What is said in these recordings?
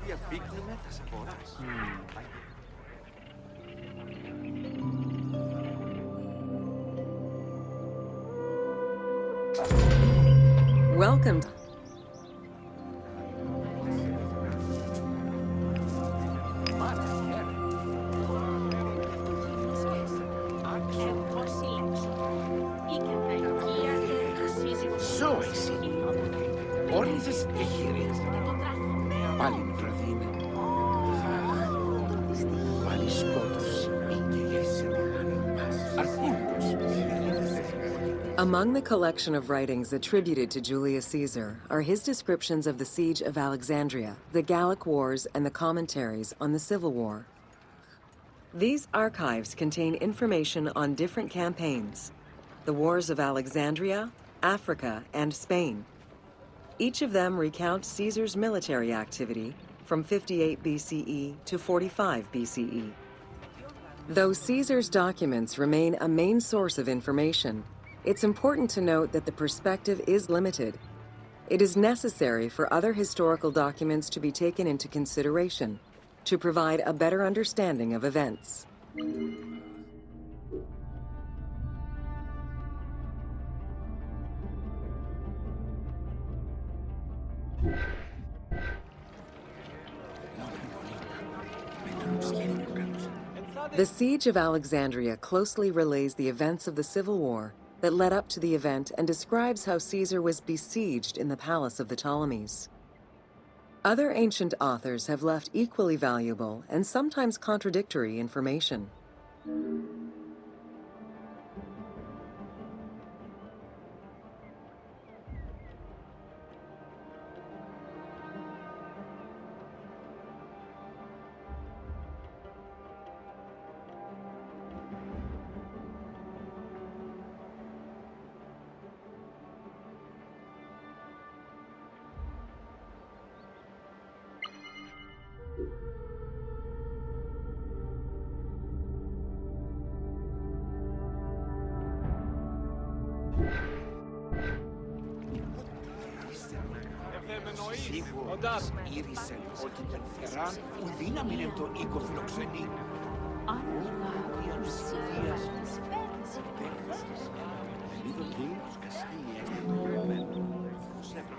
Διαφύγνουμε τα σαγοράς. Welcome. Ζω εσύ. Όρνηθες εχειρές. Πάλι βραδύνε. Πάλι σκότωση. Among the collection of writings attributed to Julius Caesar are his descriptions of the siege of Alexandria, the Gallic Wars, and the commentaries on the Civil War. These archives contain information on different campaigns, the wars of Alexandria, Africa, and Spain. Each of them recounts Caesar's military activity from 58 BCE to 45 BCE. Though Caesar's documents remain a main source of information, it's important to note that the perspective is limited. It is necessary for other historical documents to be taken into consideration to provide a better understanding of events. The Siege of Alexandria closely relays the events of the Civil War that led up to the event and describes how Caesar was besieged in the palace of the Ptolemies. Other ancient authors have left equally valuable and sometimes contradictory information. Σίγουρος ήρυσεν ότι τον θεράν ουδύναμιν εν το οίκο φιλοξενήν.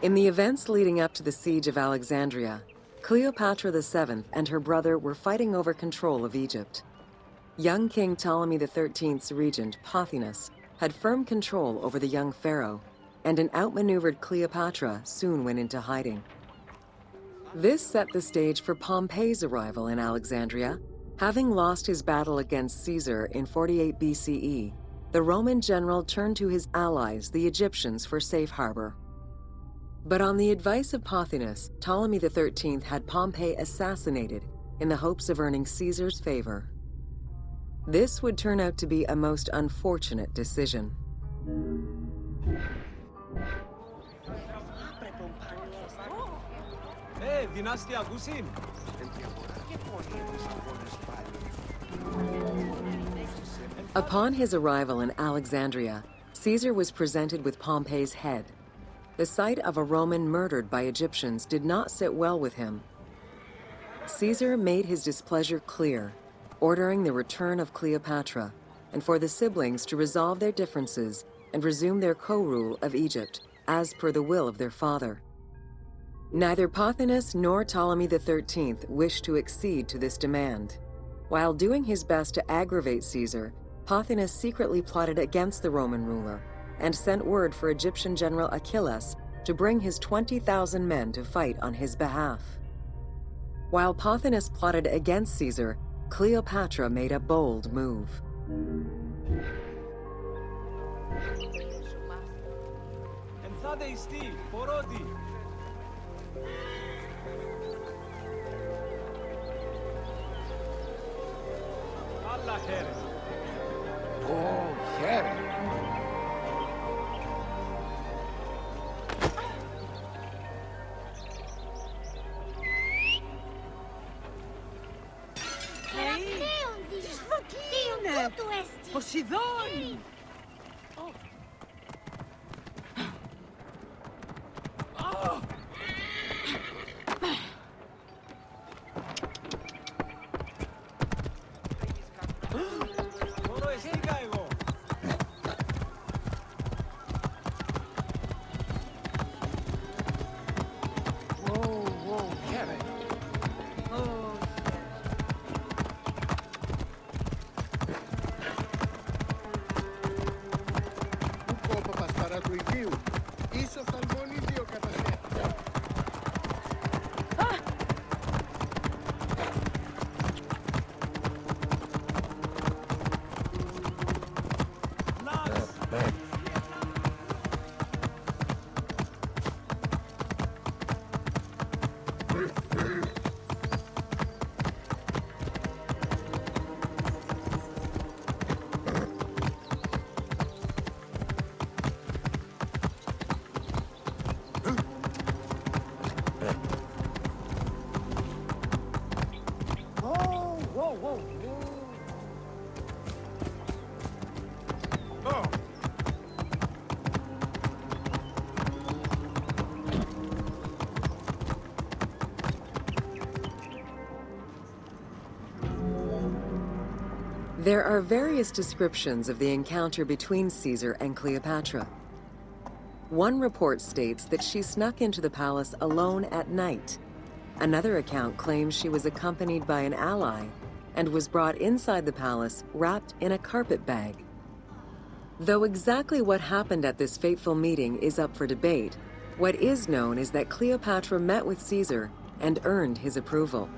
In the events leading up to the siege of Alexandria, Cleopatra VII and her brother were fighting over control of Egypt. Young King Ptolemy XIII's regent, Pothinus, had firm control over the young pharaoh, and an outmaneuvered Cleopatra soon went into hiding. This set the stage for Pompey's arrival in Alexandria. Having lost his battle against Caesar in 48 BCE, the Roman general turned to his allies, the Egyptians, for safe harbor. But on the advice of Pothinus, Ptolemy XIII had Pompey assassinated in the hopes of earning Caesar's favor. This would turn out to be a most unfortunate decision. Upon his arrival in Alexandria, Caesar was presented with Pompey's head. The sight of a Roman murdered by Egyptians did not sit well with him. Caesar made his displeasure clear, ordering the return of Cleopatra, and for the siblings to resolve their differences and resume their co-rule of Egypt, as per the will of their father. Neither Pothinus nor Ptolemy XIII wished to accede to this demand. While doing his best to aggravate Caesar, Pothinus secretly plotted against the Roman ruler and sent word for Egyptian general Achilles to bring his 20,000 men to fight on his behalf. While Pothinus plotted against Caesar, Cleopatra made a bold move. Oh, χαίρε. Ποσειδώνη! There are various descriptions of the encounter between Caesar and Cleopatra. One report states that she snuck into the palace alone at night. Another account claims she was accompanied by an ally and was brought inside the palace wrapped in a carpet bag. Though exactly what happened at this fateful meeting is up for debate, what is known is that Cleopatra met with Caesar and earned his approval.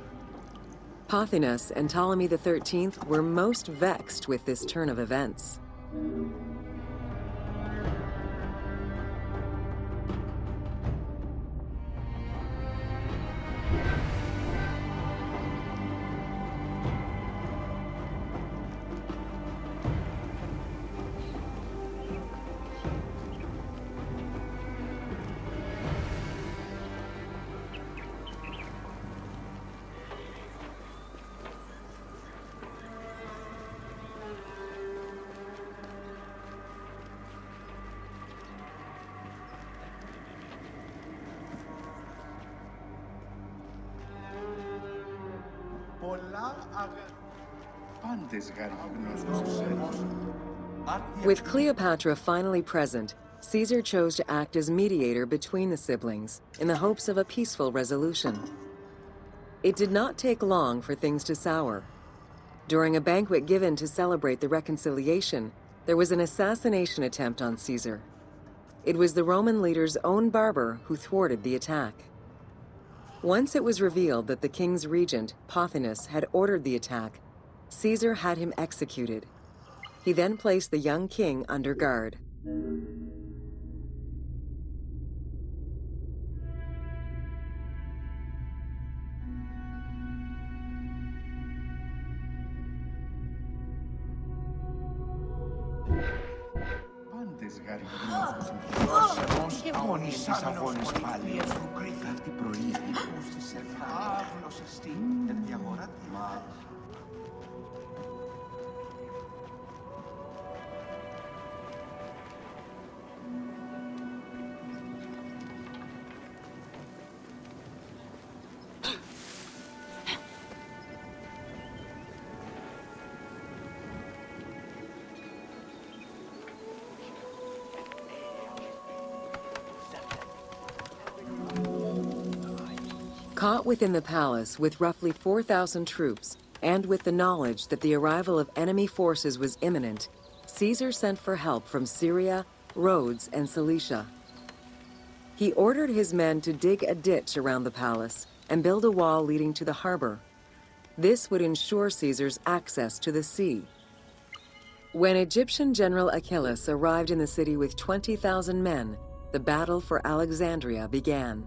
Pothinus and Ptolemy XIII were most vexed with this turn of events. With Cleopatra finally present, Caesar chose to act as mediator between the siblings in the hopes of a peaceful resolution. It did not take long for things to sour. During a banquet given to celebrate the reconciliation, there was an assassination attempt on Caesar. It was the Roman leader's own barber who thwarted the attack. Once it was revealed that the king's regent, Pothinus, had ordered the attack, Caesar had him executed. He then placed the young king under guard. Caught within the palace with roughly 4,000 troops, and with the knowledge that the arrival of enemy forces was imminent, Caesar sent for help from Syria, Rhodes, and Cilicia. He ordered his men to dig a ditch around the palace and build a wall leading to the harbor. This would ensure Caesar's access to the sea. When Egyptian General Achilles arrived in the city with 20,000 men, the battle for Alexandria began.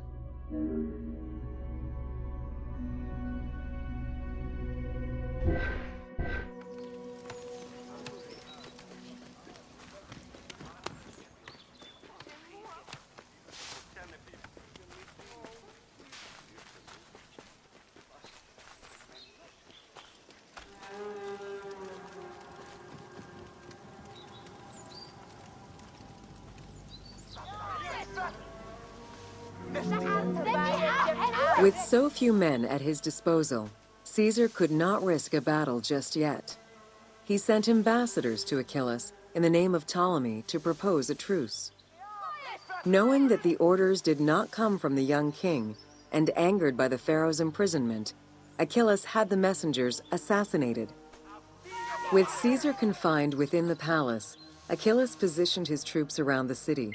With so few men at his disposal, Caesar could not risk a battle just yet. He sent ambassadors to Achilles in the name of Ptolemy to propose a truce. Knowing that the orders did not come from the young king, and angered by the pharaoh's imprisonment, Achilles had the messengers assassinated. With Caesar confined within the palace, Achilles positioned his troops around the city.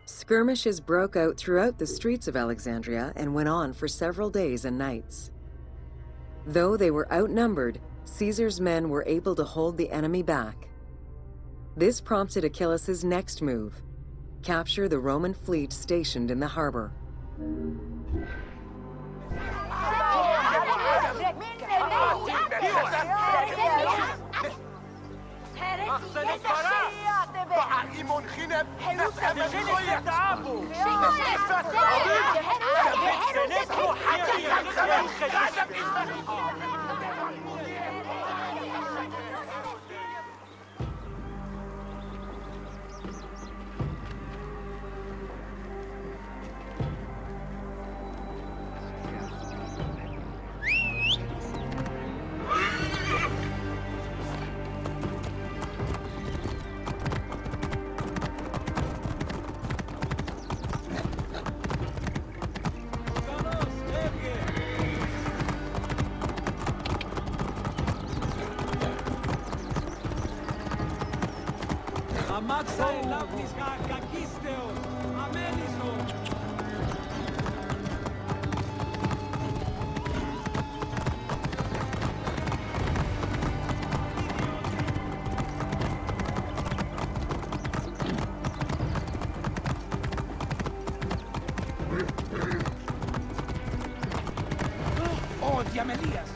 Skirmishes broke out throughout the streets of Alexandria and went on for several days and nights. Though they were outnumbered, Caesar's men were able to hold the enemy back. This prompted Achilles' next move: capture the Roman fleet stationed in the harbor. Oh, Diamelias!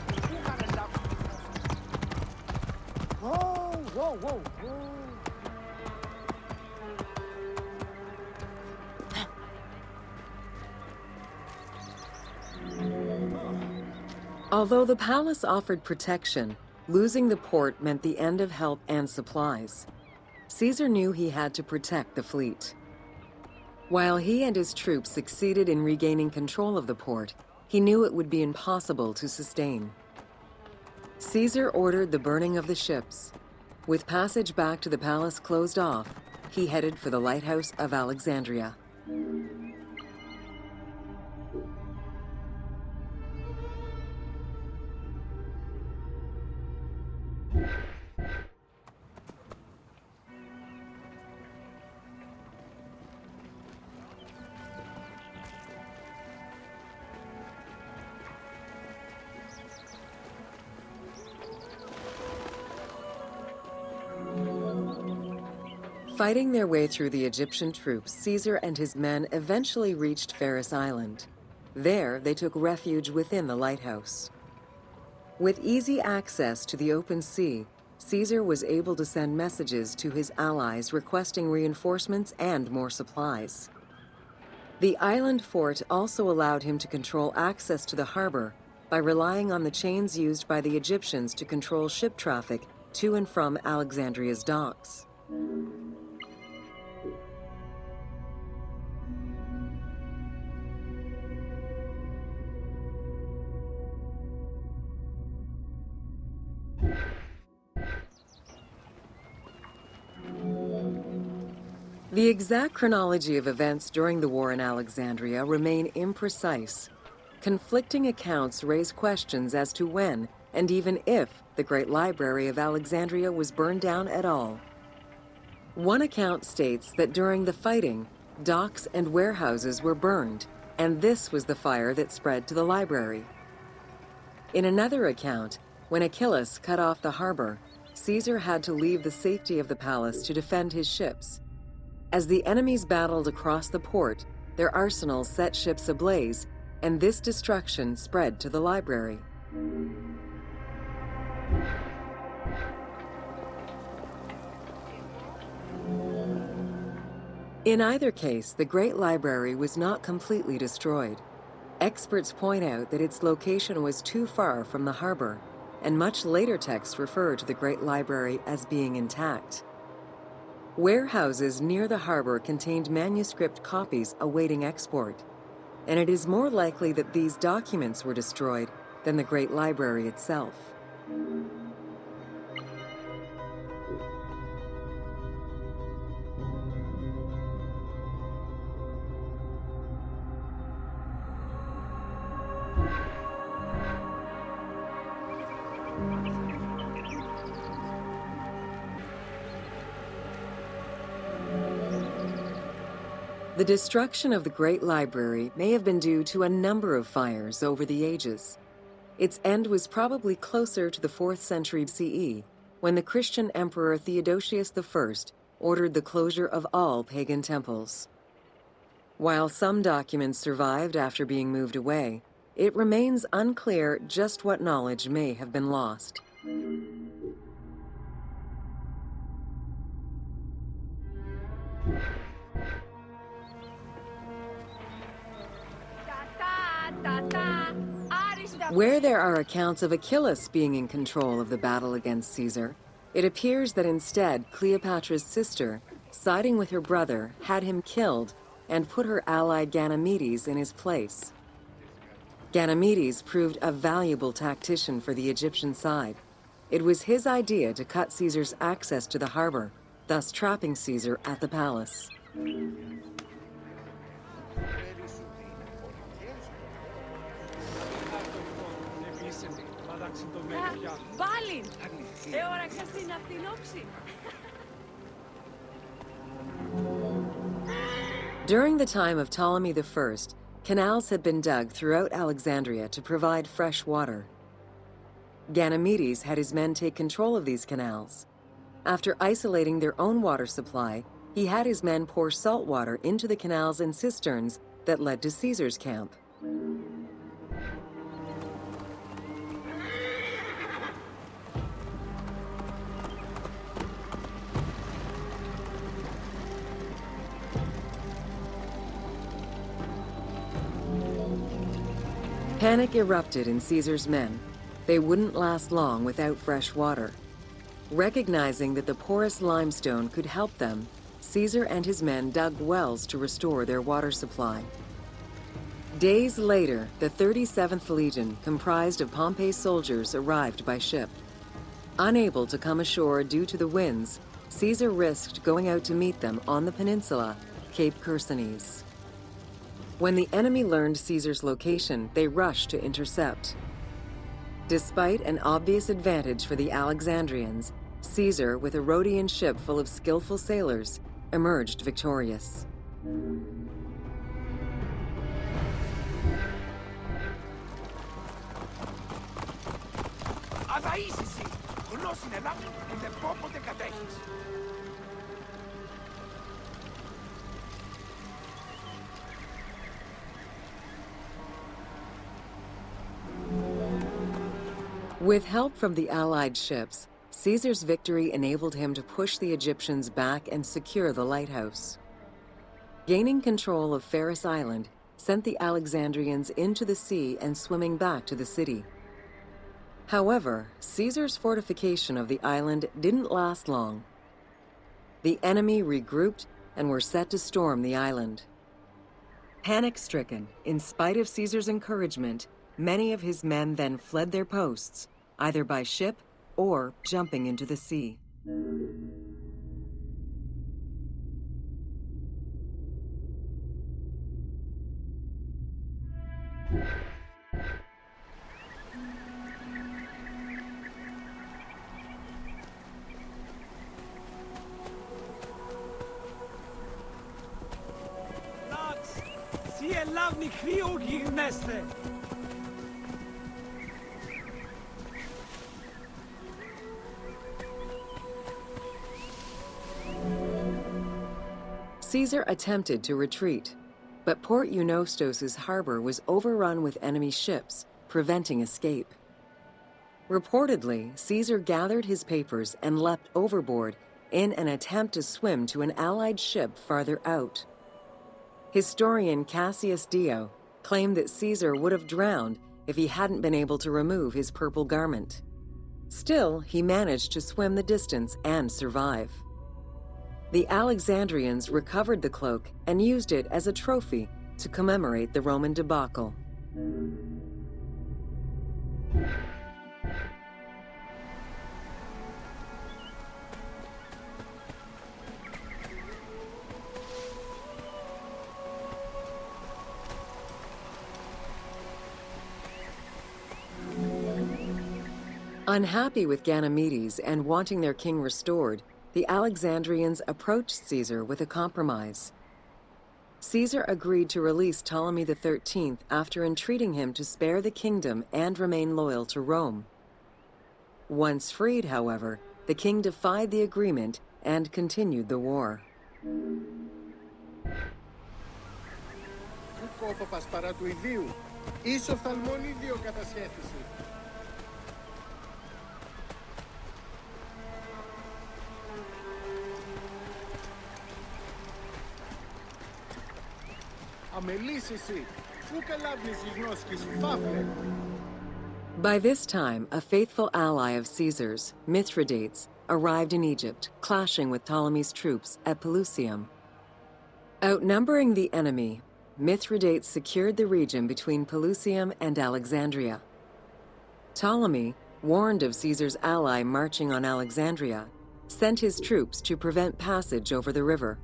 Whoa, whoa, whoa, whoa. Although the palace offered protection, losing the port meant the end of help and supplies. Caesar knew he had to protect the fleet. While he and his troops succeeded in regaining control of the port, he knew it would be impossible to sustain. Caesar ordered the burning of the ships. With passage back to the palace closed off, he headed for the lighthouse of Alexandria. Fighting their way through the Egyptian troops, Caesar and his men eventually reached Pharos Island. There, they took refuge within the lighthouse. With easy access to the open sea, Caesar was able to send messages to his allies requesting reinforcements and more supplies. The island fort also allowed him to control access to the harbor by relying on the chains used by the Egyptians to control ship traffic to and from Alexandria's docks. The exact chronology of events during the war in Alexandria remain imprecise. Conflicting accounts raise questions as to when, and even if, the Great Library of Alexandria was burned down at all. One account states that during the fighting, docks and warehouses were burned, and this was the fire that spread to the library. In another account, when Achilles cut off the harbor, Caesar had to leave the safety of the palace to defend his ships. As the enemies battled across the port, their arsenals set ships ablaze, and this destruction spread to the library. In either case, the Great Library was not completely destroyed. Experts point out that its location was too far from the harbor, and much later texts refer to the Great Library as being intact. Warehouses near the harbor contained manuscript copies awaiting export, and it is more likely that these documents were destroyed than the Great Library itself. The destruction of the Great Library may have been due to a number of fires over the ages. Its end was probably closer to the 4th century CE, when the Christian Emperor Theodosius I ordered the closure of all pagan temples. While some documents survived after being moved away, it remains unclear just what knowledge may have been lost. Where there are accounts of Achilles being in control of the battle against Caesar, it appears that instead Cleopatra's sister, siding with her brother, had him killed and put her ally Ganymedes in his place. Ganymedes proved a valuable tactician for the Egyptian side. It was his idea to cut Caesar's access to the harbor, thus trapping Caesar at the palace. During the time of Ptolemy I, canals had been dug throughout Alexandria to provide fresh water. Ganymedes had his men take control of these canals. After isolating their own water supply, he had his men pour salt water into the canals and cisterns that led to Caesar's camp. Panic erupted in Caesar's men. They wouldn't last long without fresh water. Recognizing that the porous limestone could help them, Caesar and his men dug wells to restore their water supply. Days later, the 37th Legion, comprised of Pompey's soldiers, arrived by ship. Unable to come ashore due to the winds, Caesar risked going out to meet them on the peninsula, Cape Chersonese. When the enemy learned Caesar's location, they rushed to intercept. Despite an obvious advantage for the Alexandrians, Caesar, with a Rhodian ship full of skillful sailors, emerged victorious. Αδαΐσισι, γνώσιν εδάφη, ούτε πόποτε κατέχεις. With help from the Allied ships, Caesar's victory enabled him to push the Egyptians back and secure the lighthouse. Gaining control of Pharos Island sent the Alexandrians into the sea and swimming back to the city. However, Caesar's fortification of the island didn't last long. The enemy regrouped and were set to storm the island. Panic-stricken, in spite of Caesar's encouragement, many of his men then fled their posts, either by ship or jumping into the sea. Caesar attempted to retreat, but Port Eunostos' harbor was overrun with enemy ships, preventing escape. Reportedly, Caesar gathered his papers and leapt overboard in an attempt to swim to an Allied ship farther out. Historian Cassius Dio claimed that Caesar would have drowned if he hadn't been able to remove his purple garment. Still, he managed to swim the distance and survive. The Alexandrians recovered the cloak and used it as a trophy to commemorate the Roman debacle. Unhappy with Ganymedes and wanting their king restored, the Alexandrians approached Caesar with a compromise. Caesar agreed to release Ptolemy XIII after entreating him to spare the kingdom and remain loyal to Rome. Once freed, however, the king defied the agreement and continued the war. Αμελής εσύ, By this time, a faithful ally of Caesar's, Mithridates, arrived in Egypt, clashing with Ptolemy's troops at Pelusium. Outnumbering the enemy, Mithridates secured the region between Pelusium and Alexandria. Ptolemy, warned of Caesar's ally marching on Alexandria, sent his troops to prevent passage over the river.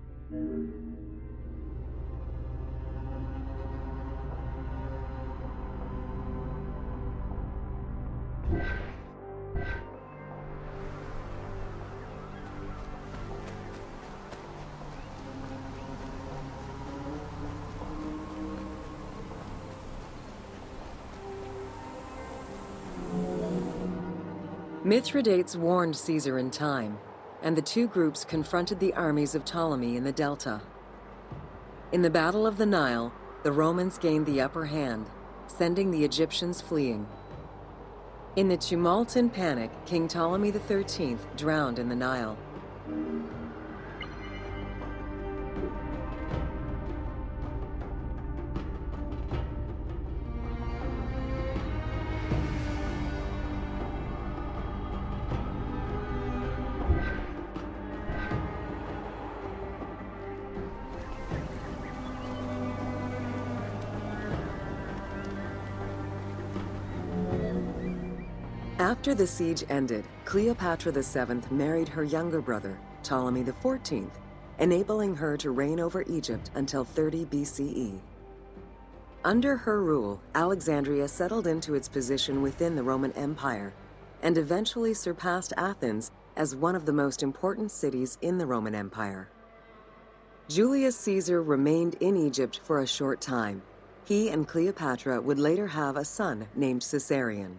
Mithridates warned Caesar in time, and the two groups confronted the armies of Ptolemy in the Delta. In the Battle of the Nile, the Romans gained the upper hand, sending the Egyptians fleeing. In the tumult and panic, King Ptolemy XIII drowned in the Nile. After the siege ended, Cleopatra VII married her younger brother, Ptolemy XIV, enabling her to reign over Egypt until 30 BCE. Under her rule, Alexandria settled into its position within the Roman Empire and eventually surpassed Athens as one of the most important cities in the Roman Empire. Julius Caesar remained in Egypt for a short time. He and Cleopatra would later have a son named Caesarion.